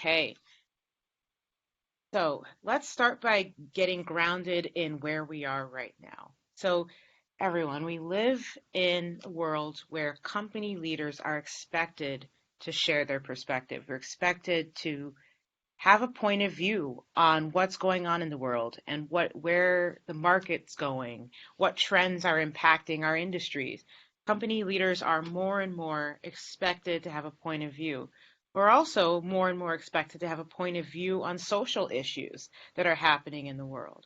Okay, so let's start by getting grounded in where we are right now. So, everyone, we live in a world where company leaders are expected to share their perspective. We're expected to have a point of view on what's going on in the world and where the market's going, what trends are impacting our industries. Company leaders are more and more expected to have a point of view. We're also more and more expected to have a point of view on social issues that are happening in the world.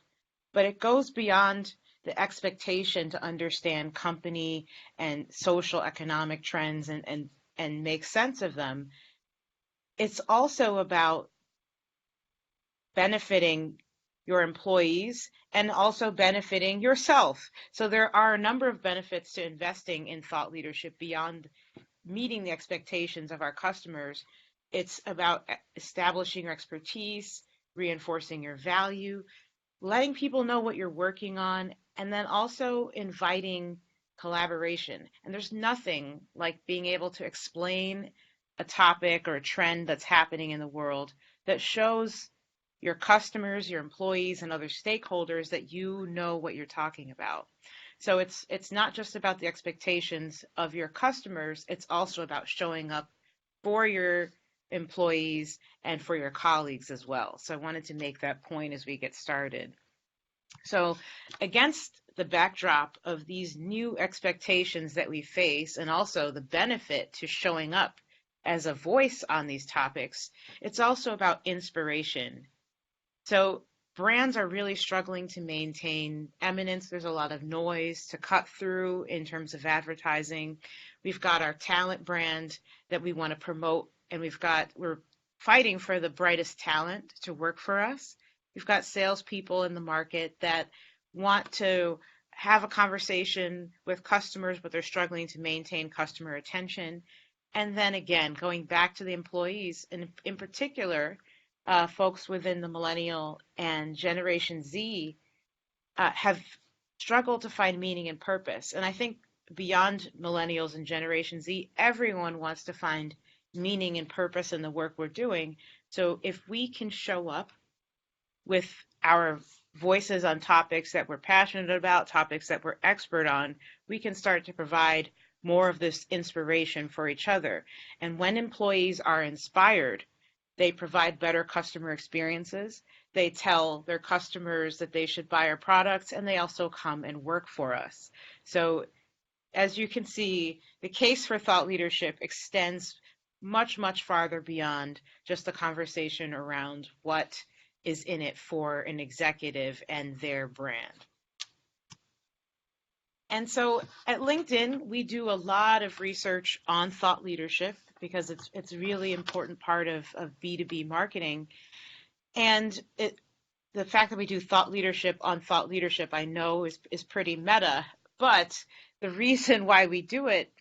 But it goes beyond the expectation to understand company and social economic trends and make sense of them. It's also about benefiting your employees and also benefiting yourself. So there are a number of benefits to investing in thought leadership beyond meeting the expectations of our customers. It's about establishing your expertise, reinforcing your value, letting people know what you're working on, and then also inviting collaboration. And there's nothing like being able to explain a topic or a trend that's happening in the world that shows your customers, your employees, and other stakeholders that you know what you're talking about. So it's not just about the expectations of your customers, it's also about showing up for your employees and for your colleagues as well. So I wanted to make that point as we get started. So against the backdrop of these new expectations that we face and also the benefit to showing up as a voice on these topics, it's also about inspiration. So brands are really struggling to maintain eminence. There's a lot of noise to cut through in terms of advertising. We've got our talent brand that we want to promote, and we're fighting for the brightest talent to work for us. We've got salespeople in the market that want to have a conversation with customers, but they're struggling to maintain customer attention. And then again, going back to the employees, and in particular, folks within the millennial and Generation Z have struggled to find meaning and purpose. And I think beyond millennials and Generation Z, everyone wants to find meaning and purpose in the work we're doing. So if we can show up with our voices on topics that we're passionate about, topics that we're expert on, we can start to provide more of this inspiration for each other. And when employees are inspired, they provide better customer experiences. They tell their customers that they should buy our products, and they also come and work for us. So as you can see, the case for thought leadership extends much, much farther beyond just the conversation around what is in it for an executive and their brand. And so at LinkedIn, we do a lot of research on thought leadership because it's a really important part of B2B marketing. And the fact that we do thought leadership on thought leadership, I know is pretty meta, but the reason why we do it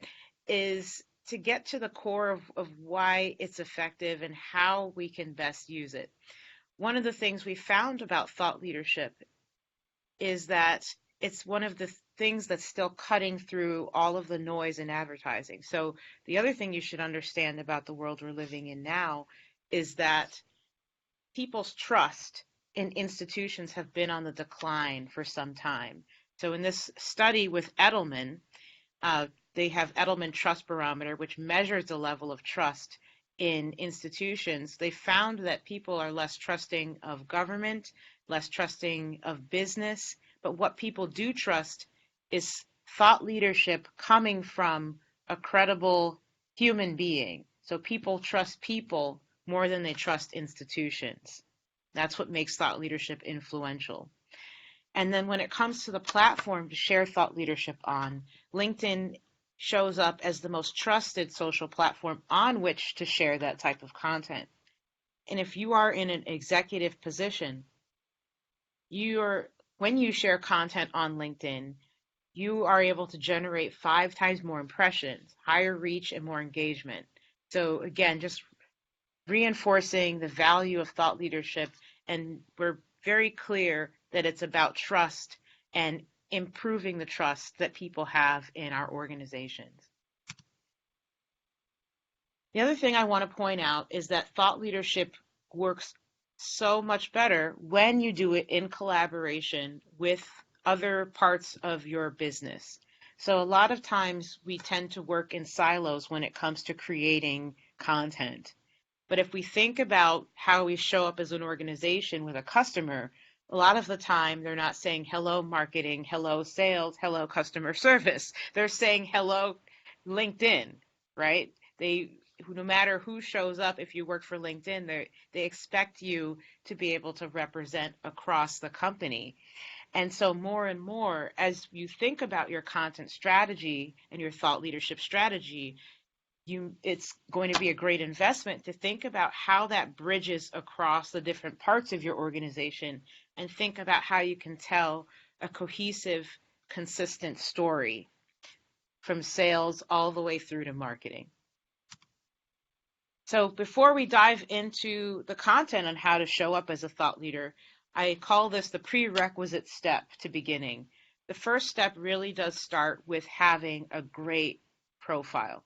is to get to the core of why it's effective and how we can best use it. One of the things we found about thought leadership is that it's one of the things that's still cutting through all of the noise in advertising. So the other thing you should understand about the world we're living in now is that people's trust in institutions have been on the decline for some time. So in this study with Edelman, they have Edelman Trust Barometer, which measures the level of trust in institutions. They found that people are less trusting of government, less trusting of business, but what people do trust is thought leadership coming from a credible human being. So people trust people more than they trust institutions. That's what makes thought leadership influential. And then when it comes to the platform to share thought leadership on, LinkedIn shows up as the most trusted social platform on which to share that type of content. And if you are in an executive position, when you share content on LinkedIn, you are able to generate 5 times more impressions, higher reach, and more engagement. So again, just reinforcing the value of thought leadership, and we're very clear that it's about trust and improving the trust that people have in our organizations. The other thing I want to point out is that thought leadership works so much better when you do it in collaboration with other parts of your business. So a lot of times we tend to work in silos when it comes to creating content. But if we think about how we show up as an organization with a customer, a lot of the time they're not saying hello marketing, hello sales, hello customer service. They're saying hello LinkedIn, right? No matter who shows up, if you work for LinkedIn, they expect you to be able to represent across the company. And so more and more, as you think about your content strategy and your thought leadership strategy, it's going to be a great investment to think about how that bridges across the different parts of your organization and think about how you can tell a cohesive, consistent story from sales all the way through to marketing. So before we dive into the content on how to show up as a thought leader, I call this the prerequisite step to beginning. The first step really does start with having a great profile.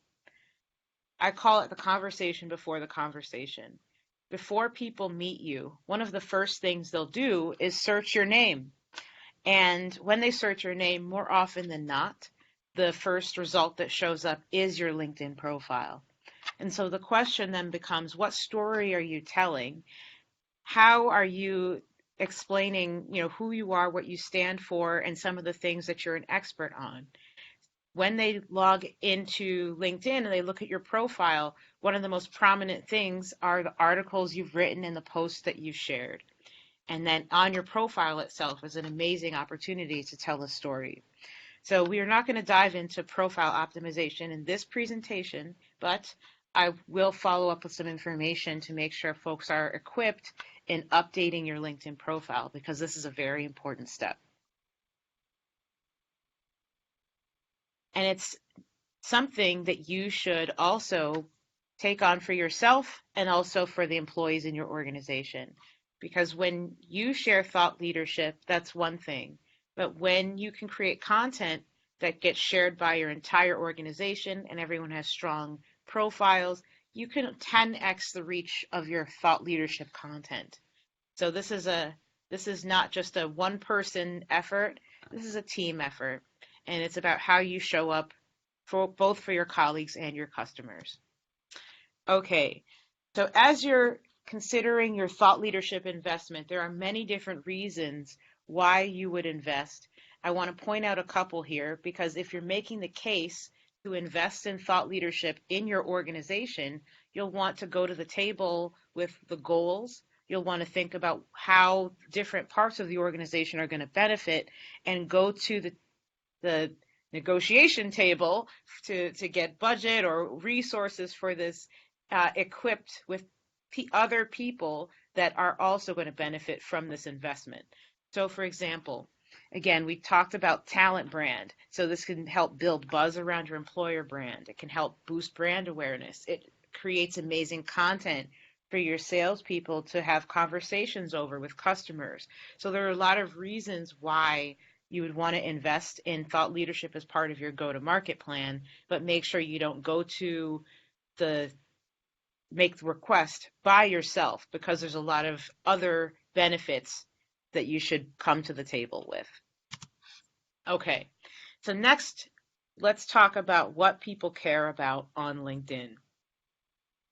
I call it the conversation before the conversation. Before people meet you, one of the first things they'll do is search your name. And when they search your name, more often than not, the first result that shows up is your LinkedIn profile. And so the question then becomes, what story are you telling? How are you explaining, who you are, what you stand for, and some of the things that you're an expert on? When they log into LinkedIn and they look at your profile, one of the most prominent things are the articles you've written and the posts that you've shared. And then on your profile itself is an amazing opportunity to tell a story. So we are not going to dive into profile optimization in this presentation, but I will follow up with some information to make sure folks are equipped in updating your LinkedIn profile, because this is a very important step. And it's something that you should also take on for yourself and also for the employees in your organization. Because when you share thought leadership, that's one thing. But when you can create content that gets shared by your entire organization and everyone has strong profiles, you can 10x the reach of your thought leadership content. So this is not just a one-person effort. This is a team effort. And it's about how you show up for both for your colleagues and your customers. Okay, so as you're considering your thought leadership investment, there are many different reasons why you would invest. I want to point out a couple here, because if you're making the case to invest in thought leadership in your organization, you'll want to go to the table with the goals. You'll want to think about how different parts of the organization are going to benefit and go to the negotiation table to get budget or resources for this, equipped with other people that are also going to benefit from this investment. So for example, again, we talked about talent brand. So this can help build buzz around your employer brand. It can help boost brand awareness. It creates amazing content for your salespeople to have conversations over with customers. So there are a lot of reasons why you would want to invest in thought leadership as part of your go-to-market plan, but make sure you don't go to make the request by yourself, because there's a lot of other benefits that you should come to the table with. Okay, so next, let's talk about what people care about on LinkedIn.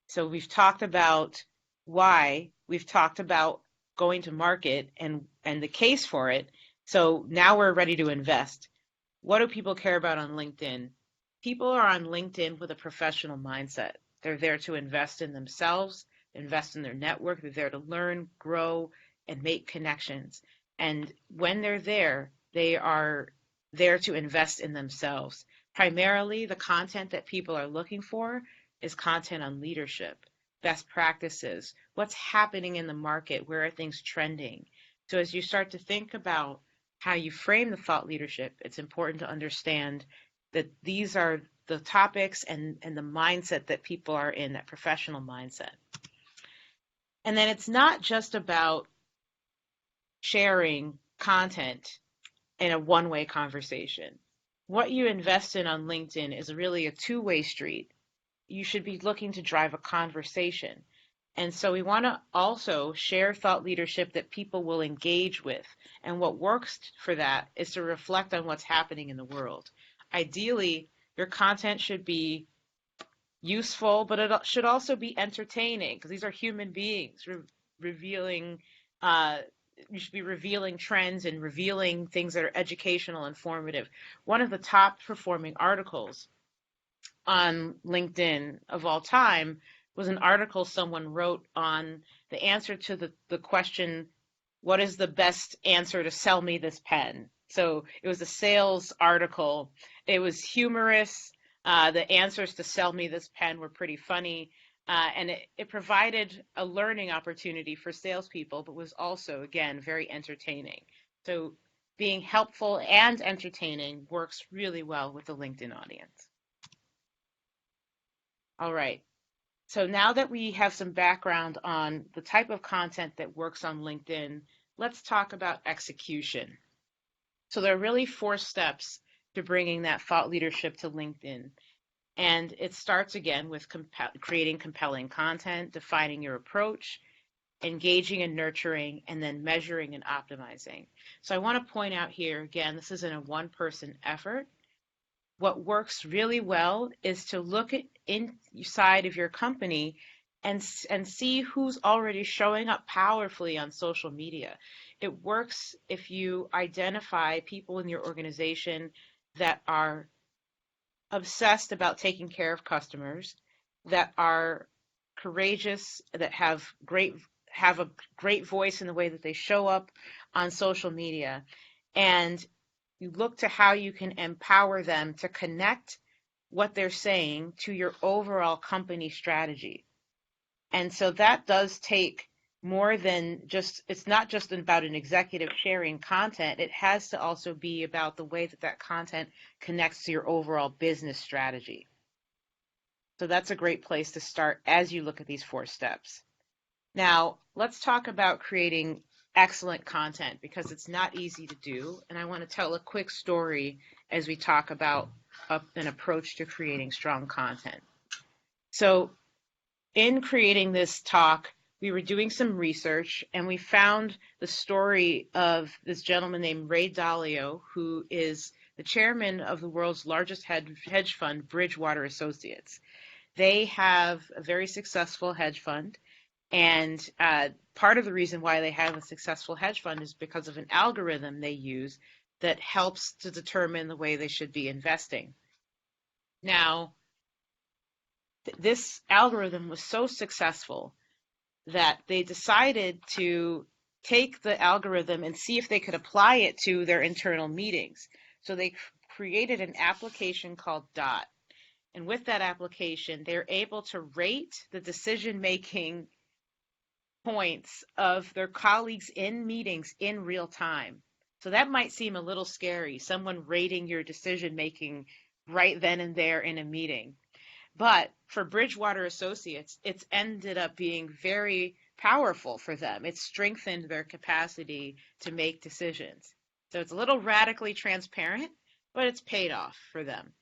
So we've talked about why, we've talked about going to market and the case for it. So now we're ready to invest. What do people care about on LinkedIn? People are on LinkedIn with a professional mindset. They're there to invest in themselves, invest in their network. They're there to learn, grow, and make connections. And when they're there, they are there to invest in themselves. Primarily, the content that people are looking for is content on leadership, best practices, what's happening in the market, where are things trending. So as you start to think about how you frame the thought leadership, it's important to understand that these are the topics and the mindset that people are in, that professional mindset. And then it's not just about sharing content in a one-way conversation. What you invest in on LinkedIn is really a two-way street. You should be looking to drive a conversation. And so we want to also share thought leadership that people will engage with. And what works for that is to reflect on what's happening in the world. Ideally, your content should be useful, but it should also be entertaining because these are human beings revealing. You should be revealing trends and revealing things that are educational, informative. One of the top performing articles on LinkedIn of all time was an article someone wrote on the answer to the question, what is the best answer to sell me this pen? So it was a sales article. It was humorous. The answers to sell me this pen were pretty funny. And it provided a learning opportunity for salespeople, but was also, again, very entertaining. So being helpful and entertaining works really well with the LinkedIn audience. All right. So now that we have some background on the type of content that works on LinkedIn, let's talk about execution. So there are really 4 steps to bringing that thought leadership to LinkedIn. And it starts again with creating compelling content, defining your approach, engaging and nurturing, and then measuring and optimizing. So I want to point out here, again, this isn't a one-person effort. What works really well is to look at inside of your company and see who's already showing up powerfully on social media. It works if you identify people in your organization that are obsessed about taking care of customers, that are courageous, that have a great voice in the way that they show up on social media, and you look to how you can empower them to connect what they're saying to your overall company strategy. And so that does take more than just, it's not just about an executive sharing content. It has to also be about the way that that content connects to your overall business strategy. So that's a great place to start as you look at these 4 steps. Now, let's talk about creating excellent content because it's not easy to do. And I want to tell a quick story as we talk about an approach to creating strong content. So in creating this talk, we were doing some research and we found the story of this gentleman named Ray Dalio, who is the chairman of the world's largest hedge fund, Bridgewater Associates. They have a very successful hedge fund. And part of the reason why they have a successful hedge fund is because of an algorithm they use that helps to determine the way they should be investing. Now, this algorithm was so successful that they decided to take the algorithm and see if they could apply it to their internal meetings. So they created an application called DOT. And with that application, they're able to rate the decision-making points of their colleagues in meetings in real time. So that might seem a little scary, someone rating your decision making right then and there in a meeting. But for Bridgewater Associates, it's ended up being very powerful for them. It's strengthened their capacity to make decisions. So it's a little radically transparent, but it's paid off for them.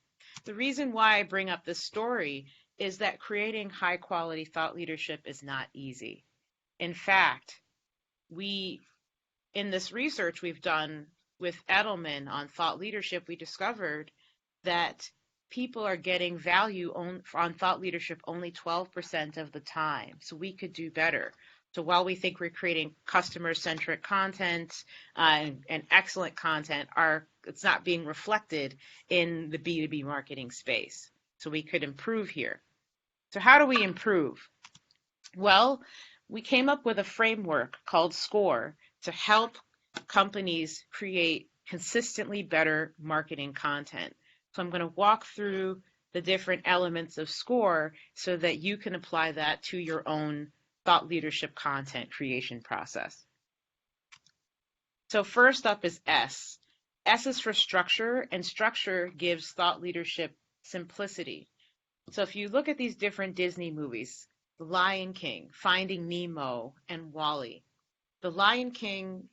The reason why I bring up this story is that creating high quality thought leadership is not easy. In fact, in this research we've done with Edelman on thought leadership, we discovered that people are getting value on thought leadership only 12% of the time. So we could do better. So while we think we're creating customer-centric content and excellent content, it's not being reflected in the B2B marketing space. So we could improve here. So how do we improve? Well, we came up with a framework called SCORE to help companies create consistently better marketing content. So I'm going to walk through the different elements of SCORE so that you can apply that to your own thought leadership content creation process. So first up is S. S is for structure, and structure gives thought leadership simplicity. So if you look at these different Disney movies, The Lion King, Finding Nemo, and WALL-E. The Lion King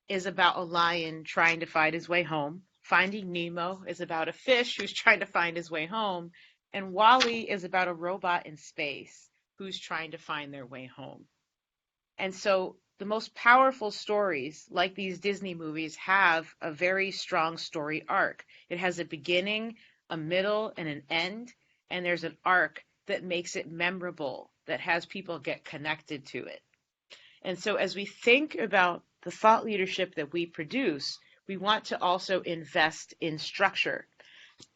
is about a lion trying to find his way home. Finding Nemo is about a fish who's trying to find his way home. And WALL-E is about a robot in space. who's trying to find their way home. And so the most powerful stories, like these Disney movies, have a very strong story arc. It has a beginning, a middle, and an end, and there's an arc that makes it memorable, that has people get connected to it. And so as we think about the thought leadership that we produce, we want to also invest in structure.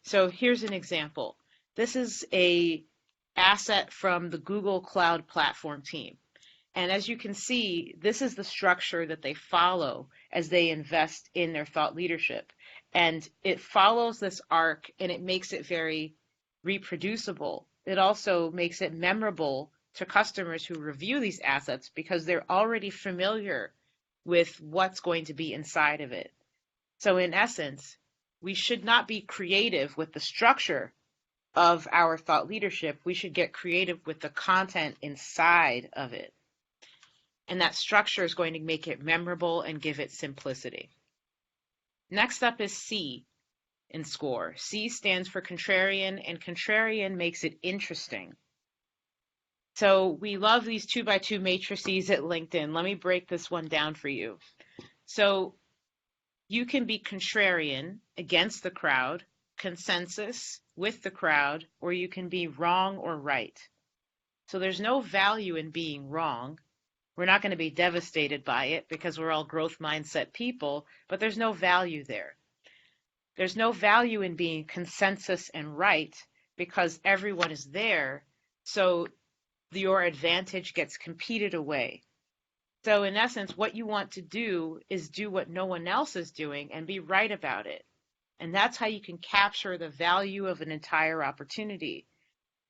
So here's an example. This is a asset from the Google Cloud Platform team. And as you can see, this is the structure that they follow as they invest in their thought leadership. And it follows this arc, and it makes it very reproducible. It also makes it memorable to customers who review these assets because they're already familiar with what's going to be inside of it. So in essence, we should not be creative with the structure of our thought leadership. We should get creative with the content inside of it. And that structure is going to make it memorable and give it simplicity. Next up is C in SCORE. C stands for contrarian, and contrarian makes it interesting. So we love these 2x2 matrices at LinkedIn. Let me break this one down for you. So you can be contrarian, against the crowd, consensus, with the crowd, or you can be wrong or right. So there's no value in being wrong. We're not going to be devastated by it because we're all growth mindset people, but there's no value there. There's no value in being consensus and right because everyone is there, so your advantage gets competed away. So in essence, what you want to do is do what no one else is doing and be right about it. And that's how you can capture the value of an entire opportunity.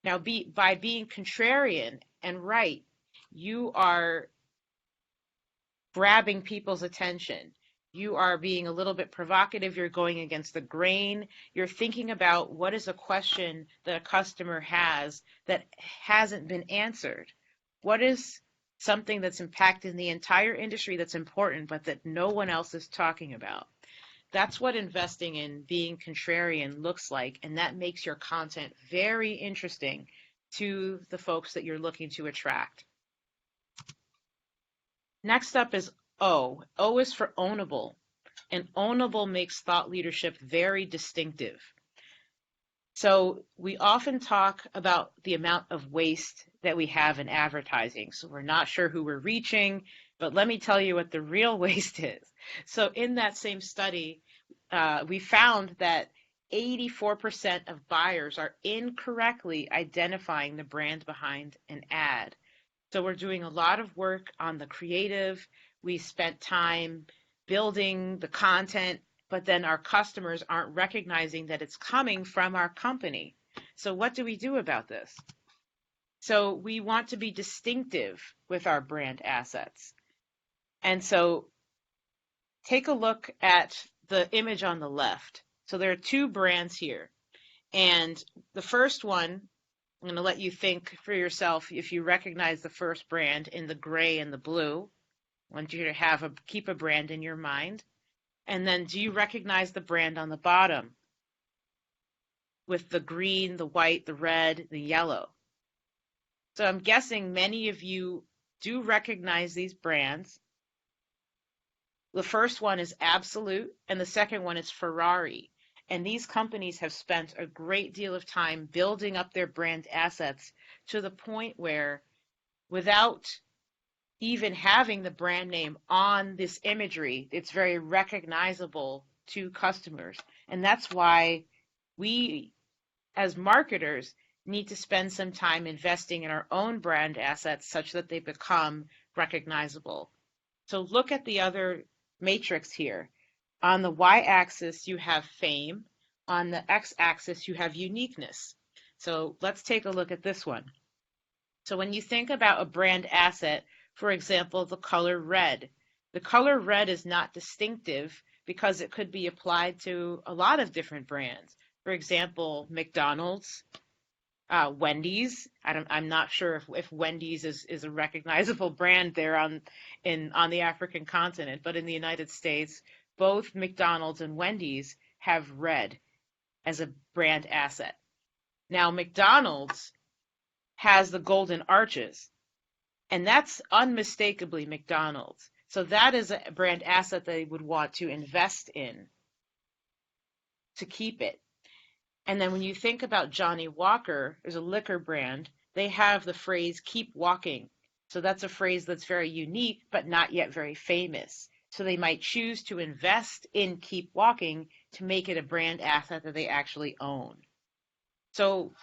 Now, by being contrarian and right, you are grabbing people's attention. You are being a little bit provocative. You're going against the grain. You're thinking about what is a question that a customer has that hasn't been answered. What is something that's impacting the entire industry that's important, but that no one else is talking about? That's what investing in being contrarian looks like, and that makes your content very interesting to the folks that you're looking to attract. Next up is O. O is for ownable, and ownable makes thought leadership very distinctive. So we often talk about the amount of waste that we have in advertising. So we're not sure who we're reaching, but let me tell you what the real waste is. So in that same study, we found that 84% of buyers are incorrectly identifying the brand behind an ad. So we're doing a lot of work on the creative. We spent time building the content, but then our customers aren't recognizing that it's coming from our company. So what do we do about this? So we want to be distinctive with our brand assets. And so take a look at the image on the left. So there are two brands here. And the first one, I'm going to let you think for yourself if you recognize the first brand in the gray and the blue. I want you to keep a brand in your mind. And then do you recognize the brand on the bottom with the green, the white, the red, the yellow? So I'm guessing many of you do recognize these brands. The first one is Absolute, and the second one is Ferrari. And these companies have spent a great deal of time building up their brand assets to the point where, without even having the brand name on this imagery, it's very recognizable to customers. And that's why we, as marketers, need to spend some time investing in our own brand assets such that they become recognizable. So look at the other matrix here. On the y-axis, you have fame. On the x-axis, you have uniqueness. So let's take a look at this one. So when you think about a brand asset, for example, the color red. The color red is not distinctive because it could be applied to a lot of different brands. For example, McDonald's, Wendy's. I'm not sure if Wendy's is a recognizable brand there on the African continent, but in the United States, both McDonald's and Wendy's have red as a brand asset. Now, McDonald's has the golden arches, and that's unmistakably McDonald's. So that is a brand asset they would want to invest in to keep it. And then when you think about Johnny Walker, there's a liquor brand, they have the phrase keep walking. So that's a phrase that's very unique, but not yet very famous. So they might choose to invest in keep walking to make it a brand asset that they actually own. So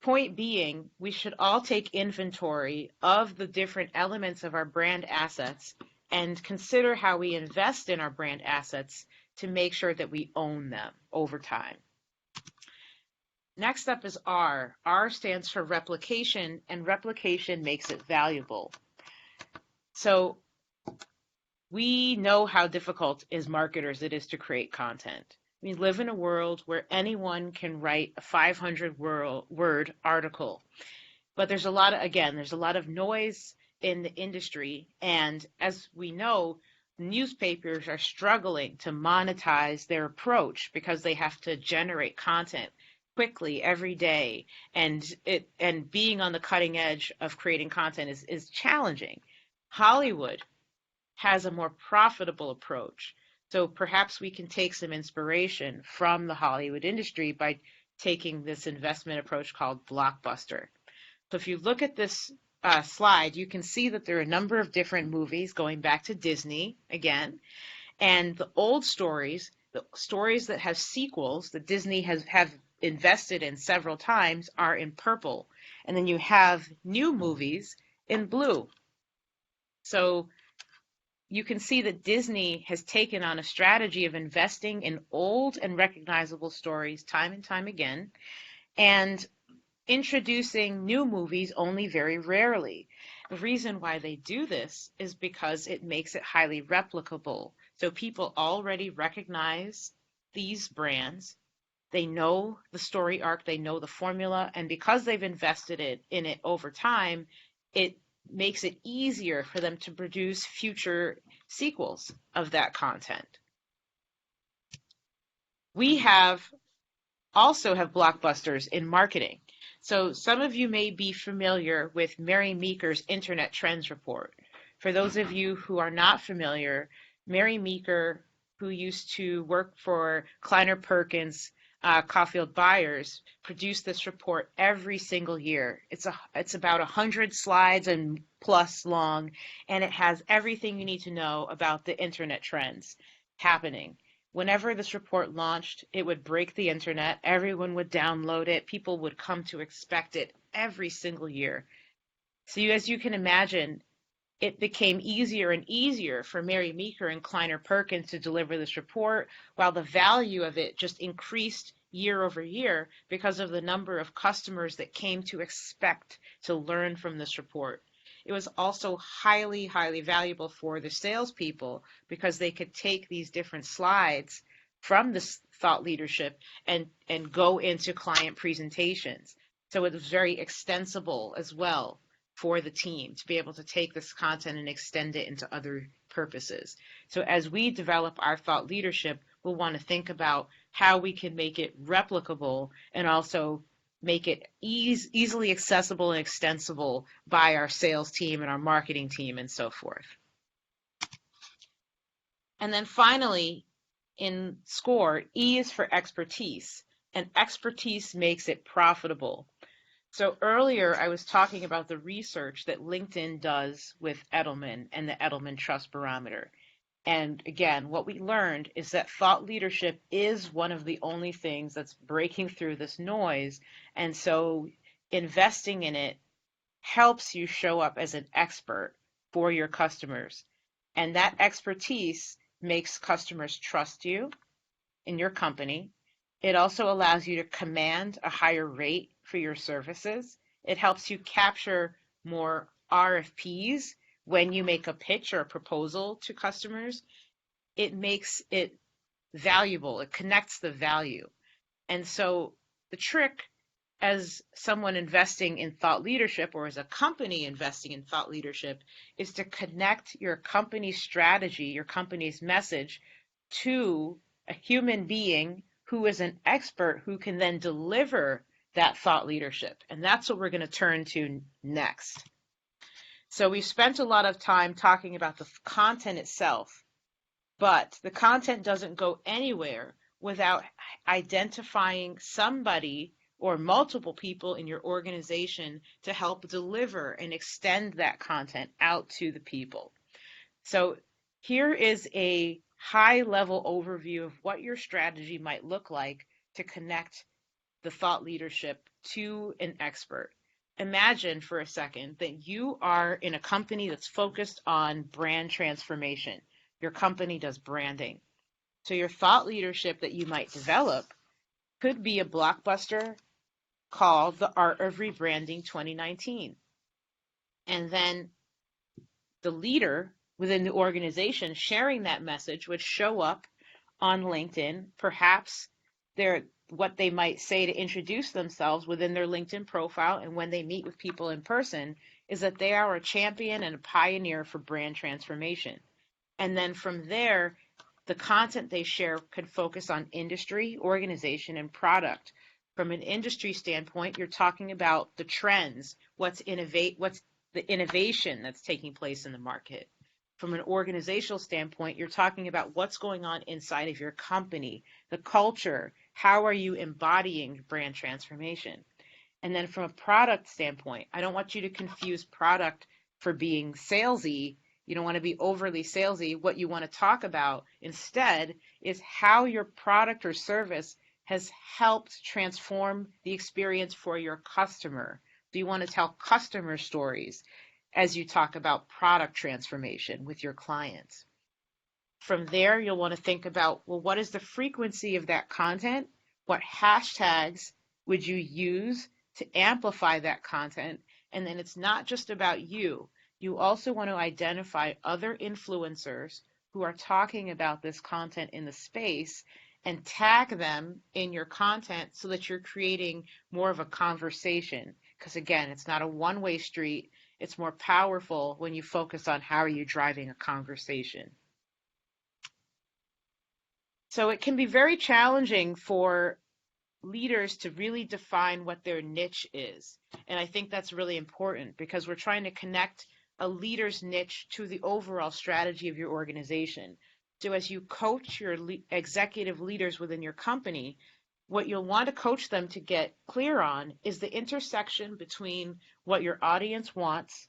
point being, we should all take inventory of the different elements of our brand assets and consider how we invest in our brand assets to make sure that we own them over time. Next up is R. R stands for replication, and replication makes it valuable. So we know how difficult as marketers it is to create content. We live in a world where anyone can write a 500-word article. But there's a lot of noise in the industry. And as we know, newspapers are struggling to monetize their approach because they have to generate content quickly every day. And being on the cutting edge of creating content is challenging. Hollywood has a more profitable approach. So perhaps we can take some inspiration from the Hollywood industry by taking this investment approach called blockbuster. So if you look at this slide, you can see that there are a number of different movies going back to Disney again. And the old stories, the stories that have sequels that Disney have invested in several times, are in purple. And then you have new movies in blue. So you can see that Disney has taken on a strategy of investing in old and recognizable stories time and time again, and introducing new movies only very rarely. The reason why they do this is because it makes it highly replicable. So people already recognize these brands. They know the story arc, they know the formula, and because they've invested in it over time, it makes it easier for them to produce future sequels of that content. We also have blockbusters in marketing. So some of you may be familiar with Mary Meeker's Internet Trends Report. For those of you who are not familiar, Mary Meeker, who used to work for Kleiner Perkins, Caulfield Byers, produced this report every single year. It's about 100 slides and plus long, and it has everything you need to know about the internet trends happening. Whenever this report launched, it would break the internet. Everyone would download it. People would come to expect it every single year. So as you can imagine, it became easier and easier for Mary Meeker and Kleiner Perkins to deliver this report, while the value of it just increased year over year because of the number of customers that came to expect to learn from this report. It was also highly, highly valuable for the salespeople because they could take these different slides from this thought leadership and go into client presentations. So it was very extensible as well for the team to be able to take this content and extend it into other purposes. So as we develop our thought leadership, we'll want to think about how we can make it replicable and also make it easily accessible and extensible by our sales team and our marketing team and so forth. And then finally, in SCORE, E is for expertise, and expertise makes it profitable. So earlier I was talking about the research that LinkedIn does with Edelman and the Edelman Trust Barometer. And again, what we learned is that thought leadership is one of the only things that's breaking through this noise. And so investing in it helps you show up as an expert for your customers. And that expertise makes customers trust you in your company. It also allows you to command a higher rate for your services. It helps you capture more RFPs when you make a pitch or a proposal to customers. It makes it valuable. It connects the value. And so the trick as someone investing in thought leadership or as a company investing in thought leadership is to connect your company's strategy, your company's message to a human being who is an expert who can then deliver that thought leadership. And that's what we're going to turn to next. So we've spent a lot of time talking about the content itself, but the content doesn't go anywhere without identifying somebody or multiple people in your organization to help deliver and extend that content out to the people. So here is a high-level overview of what your strategy might look like to connect the thought leadership to an expert. Imagine for a second that you are in a company that's focused on brand transformation. Your company does branding. So your thought leadership that you might develop could be a blockbuster called The Art of Rebranding 2019. And then the leader within the organization sharing that message would show up on LinkedIn. Perhaps what they might say to introduce themselves within their LinkedIn profile and when they meet with people in person is that they are a champion and a pioneer for brand transformation. And then from there, the content they share could focus on industry, organization, and product. From an industry standpoint, you're talking about the trends, what's the innovation that's taking place in the market. From an organizational standpoint, you're talking about what's going on inside of your company, the culture, how are you embodying brand transformation? And then from a product standpoint, I don't want you to confuse product for being salesy. You don't want to be overly salesy. What you want to talk about instead is how your product or service has helped transform the experience for your customer. Do you want to tell customer stories as you talk about product transformation with your clients? From there, you'll want to think about, well, what is the frequency of that content? What hashtags would you use to amplify that content? And then it's not just about you. You also want to identify other influencers who are talking about this content in the space and tag them in your content so that you're creating more of a conversation. Because again, it's not a one-way street. It's more powerful when you focus on how are you driving a conversation. So it can be very challenging for leaders to really define what their niche is. And I think that's really important because we're trying to connect a leader's niche to the overall strategy of your organization. So as you coach your executive leaders within your company, what you'll want to coach them to get clear on is the intersection between what your audience wants,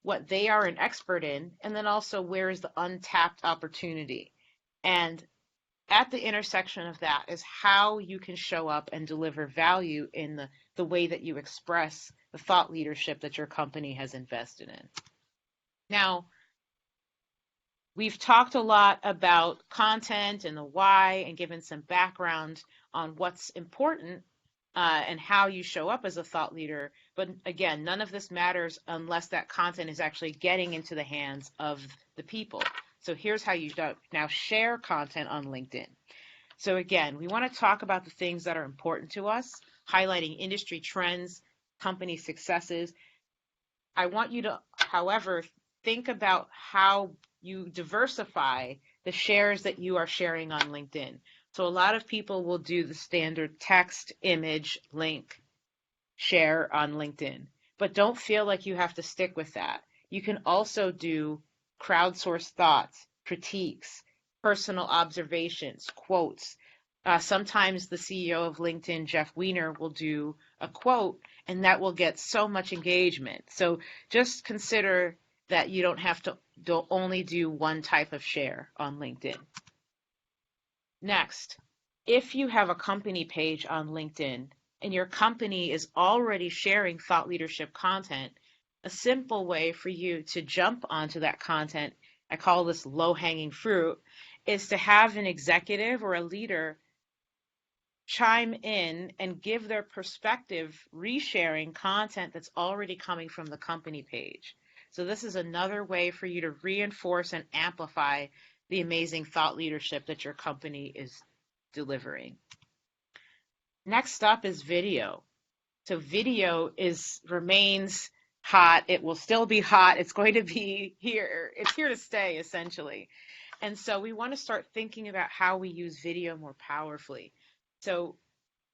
what they are an expert in, and then also where is the untapped opportunity. And at the intersection of that is how you can show up and deliver value in the way that you express the thought leadership that your company has invested in. Now, we've talked a lot about content and the why and given some background on what's important and how you show up as a thought leader. But again, none of this matters unless that content is actually getting into the hands of the people. So here's how you now share content on LinkedIn. So again, we want to talk about the things that are important to us, highlighting industry trends, company successes. I want you to, however, think about how you diversify the shares that you are sharing on LinkedIn. So a lot of people will do the standard text, image, link share on LinkedIn, but don't feel like you have to stick with that. You can also do crowdsourced thoughts, critiques, personal observations, quotes. Sometimes the CEO of LinkedIn, Jeff Weiner, will do a quote, and that will get so much engagement. So just consider that you don't have to only do one type of share on LinkedIn. Next, if you have a company page on LinkedIn and your company is already sharing thought leadership content, a simple way for you to jump onto that content, I call this low-hanging fruit, is to have an executive or a leader chime in and give their perspective, resharing content that's already coming from the company page. So this is another way for you to reinforce and amplify the amazing thought leadership that your company is delivering. Next up is video. So video remains hot. It will still be hot. It's going to be here. It's here to stay, essentially. And so we want to start thinking about how we use video more powerfully. So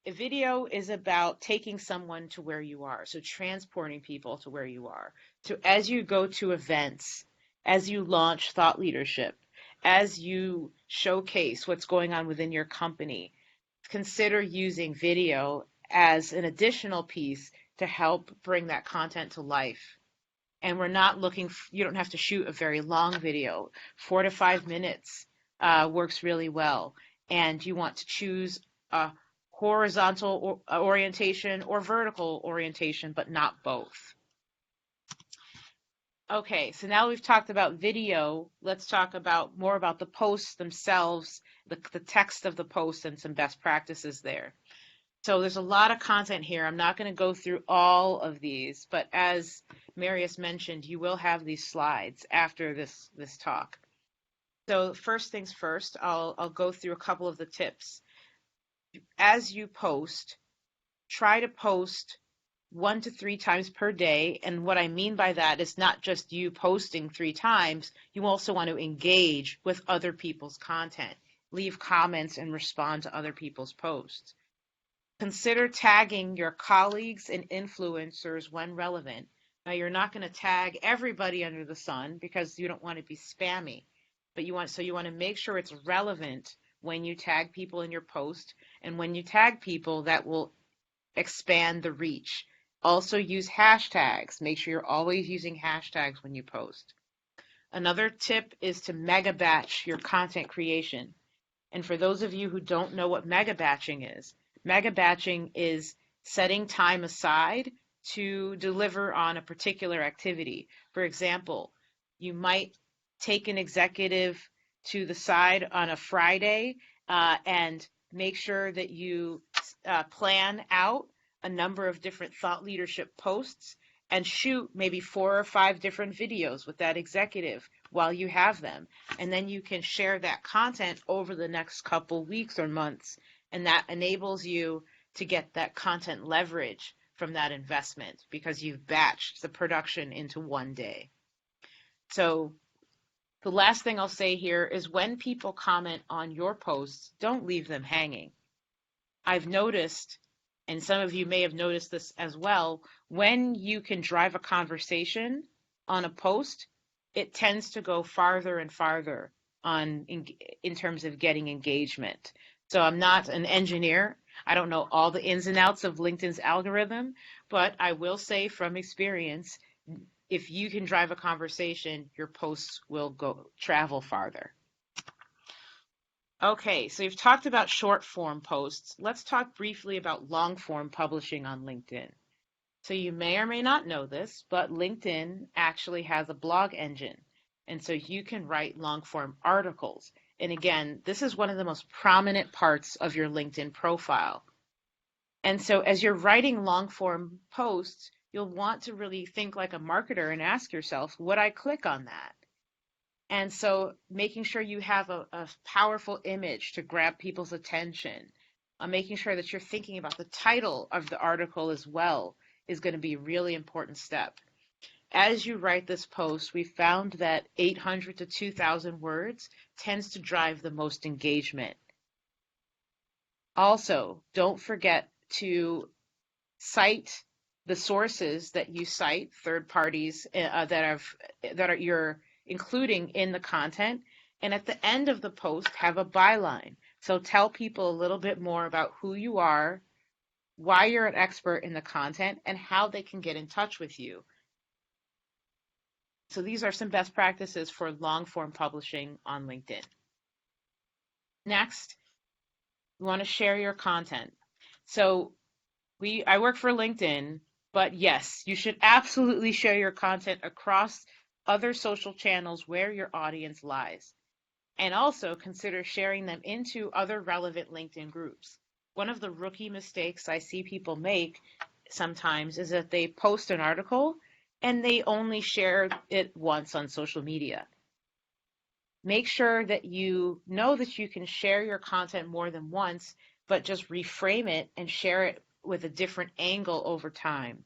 A video is about taking someone to where you are, so transporting people to where you are. So as you go to events, as you launch thought leadership, as you showcase what's going on within your company, consider using video as an additional piece to help bring that content to life. And we're not looking, you don't have to shoot a very long video. 4 to 5 minutes works really well. And you want to choose a horizontal orientation or vertical orientation, but not both. Okay, so now we've talked about video. Let's talk about more about the posts themselves, the text of the post, and some best practices there. So there's a lot of content here. I'm not going to go through all of these, but as Marius mentioned, you will have these slides after this talk. So first things first, I'll go through a couple of the tips. As you post, try to post 1 to 3 times per day. And what I mean by that is not just you posting 3 times, you also want to engage with other people's content, leave comments and respond to other people's posts. Consider tagging your colleagues and influencers when relevant. Now, you're not going to tag everybody under the sun because you don't want to be spammy, but you want to make sure it's relevant when you tag people in your post, and when you tag people, that will expand the reach. Also use hashtags. Make sure you're always using hashtags when you post. Another tip is to mega batch your content creation. And for those of you who don't know what mega batching is setting time aside to deliver on a particular activity. For example, you might take an executive to the side on a Friday and make sure that you plan out a number of different thought leadership posts and shoot maybe 4 or 5 different videos with that executive while you have them. And then you can share that content over the next couple weeks or months. And that enables you to get that content leverage from that investment because you've batched the production into one day. So the last thing I'll say here is when people comment on your posts, don't leave them hanging. I've noticed, and some of you may have noticed this as well, when you can drive a conversation on a post, it tends to go farther and farther in terms of getting engagement. So I'm not an engineer. I don't know all the ins and outs of LinkedIn's algorithm, but I will say from experience, if you can drive a conversation, your posts will travel farther. Okay, so you've talked about short form posts. Let's talk briefly about long form publishing on LinkedIn. So you may or may not know this, but LinkedIn actually has a blog engine. And so you can write long form articles. And again, this is one of the most prominent parts of your LinkedIn profile. And so as you're writing long form posts, you'll want to really think like a marketer and ask yourself, would I click on that? And so making sure you have a powerful image to grab people's attention, making sure that you're thinking about the title of the article as well is going to be a really important step. As you write this post, we found that 800 to 2,000 words tends to drive the most engagement. Also, don't forget to cite the sources that you cite, third parties that you're including in the content. And at the end of the post, have a byline. So tell people a little bit more about who you are, why you're an expert in the content, and how they can get in touch with you. So these are some best practices for long form publishing on LinkedIn. Next, you want to share your content. So I work for LinkedIn, but yes, you should absolutely share your content across other social channels where your audience lies. And also consider sharing them into other relevant LinkedIn groups. One of the rookie mistakes I see people make sometimes is that they post an article and they only share it once on social media. Make sure that you know that you can share your content more than once, but just reframe it and share it with a different angle over time.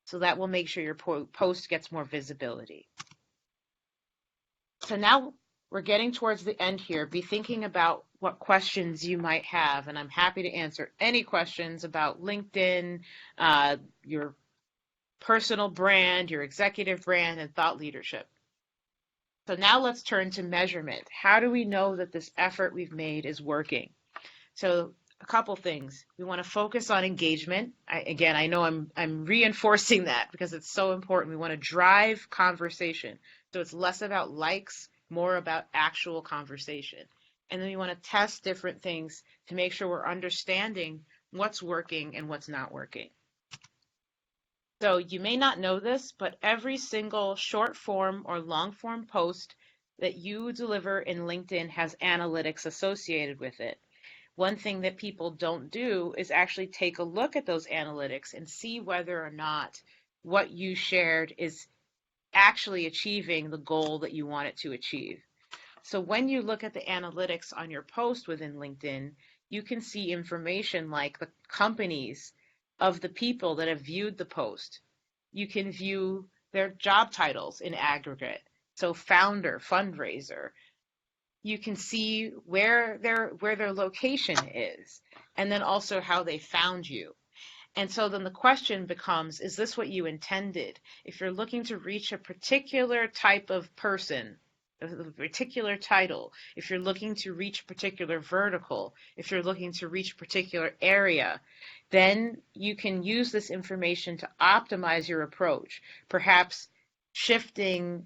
So that will make sure your post gets more visibility. So now we're getting towards the end here. Be thinking about what questions you might have, and I'm happy to answer any questions about LinkedIn, your personal brand, your executive brand, and thought leadership. So now let's turn to measurement. How do we know that this effort we've made is working? So a couple things. We want to focus on engagement. I know I'm reinforcing that because it's so important. We want to drive conversation. So it's less about likes, more about actual conversation. And then we want to test different things to make sure we're understanding what's working and what's not working. So you may not know this, but every single short form or long form post that you deliver in LinkedIn has analytics associated with it. One thing that people don't do is actually take a look at those analytics and see whether or not what you shared is actually achieving the goal that you want it to achieve. So when you look at the analytics on your post within LinkedIn, you can see information like the companies of the people that have viewed the post. You can view their job titles in aggregate. So founder, fundraiser. You can see where their location is, and then also how they found you. And so then the question becomes, is this what you intended? If you're looking to reach a particular type of person, a particular title, if you're looking to reach a particular vertical, if you're looking to reach a particular area, then you can use this information to optimize your approach, perhaps shifting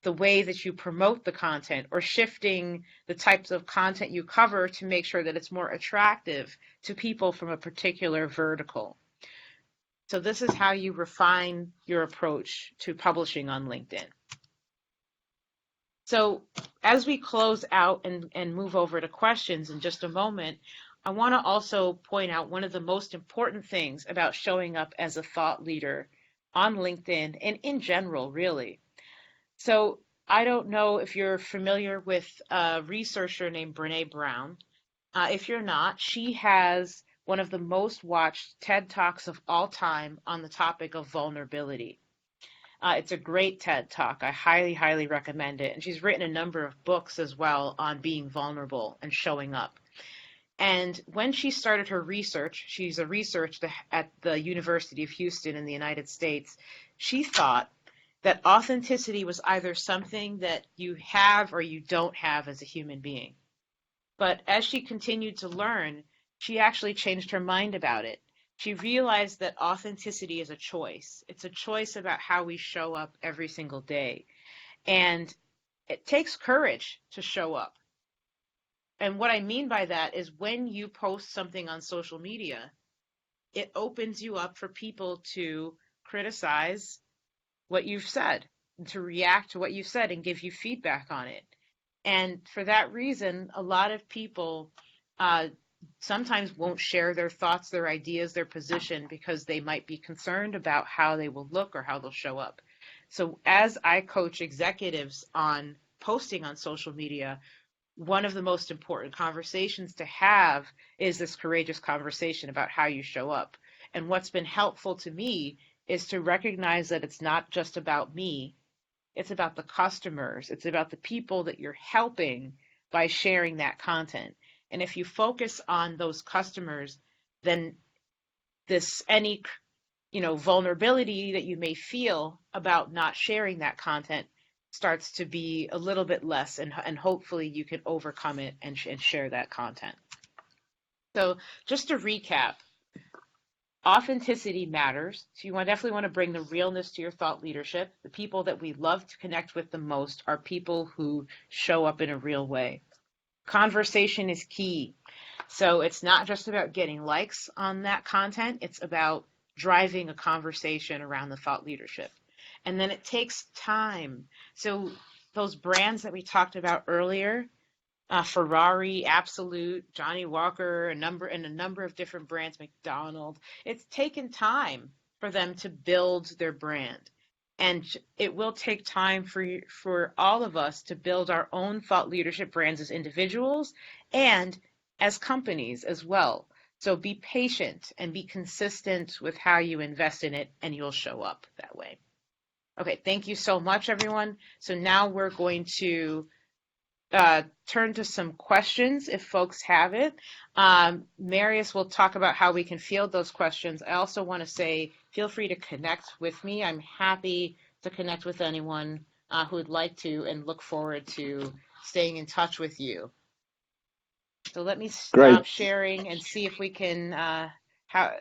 the way that you promote the content or shifting the types of content you cover to make sure that it's more attractive to people from a particular vertical. So this is how you refine your approach to publishing on LinkedIn. So as we close out and move over to questions in just a moment, I want to also point out one of the most important things about showing up as a thought leader on LinkedIn and in general, really. So I don't know if you're familiar with a researcher named Brené Brown. If you're not, she has one of the most watched TED Talks of all time on the topic of vulnerability. It's a great TED Talk. I highly, highly recommend it. And she's written a number of books as well on being vulnerable and showing up. And when she started her research, she's a researcher at the University of Houston in the United States, she thought that authenticity was either something that you have or you don't have as a human being. But as she continued to learn, she actually changed her mind about it. She realized that authenticity is a choice. It's a choice about how we show up every single day. And it takes courage to show up. And what I mean by that is when you post something on social media, it opens you up for people to criticize what you've said, to react to what you've said and give you feedback on it. And for that reason, a lot of people sometimes won't share their thoughts, their ideas, their position because they might be concerned about how they will look or how they'll show up. So as I coach executives on posting on social media, one of the most important conversations to have is this courageous conversation about how you show up. And what's been helpful to me is to recognize that it's not just about me. It's about the customers. It's about the people that you're helping by sharing that content. And if you focus on those customers, then any vulnerability that you may feel about not sharing that content starts to be a little bit less, and hopefully you can overcome it and share that content. So just to recap, authenticity matters. So you definitely want to bring the realness to your thought leadership. The people that we love to connect with the most are people who show up in a real way. Conversation is key. So it's not just about getting likes on that content. It's about driving a conversation around the thought leadership. And then it takes time. So those brands that we talked about earlier, Ferrari, Absolute, Johnny Walker, a number of different brands, McDonald's, it's taken time for them to build their brand. And it will take time for all of us to build our own thought leadership brands as individuals and as companies as well. So be patient and be consistent with how you invest in it, and you'll show up that way. Okay, thank you so much, everyone. So now we're going to turn to some questions if folks have it. Marius will talk about how we can field those questions. I also want to say, feel free to connect with me. I'm happy to connect with anyone who would like to, and look forward to staying in touch with you. So let me Great. stop sharing and see if we can, how,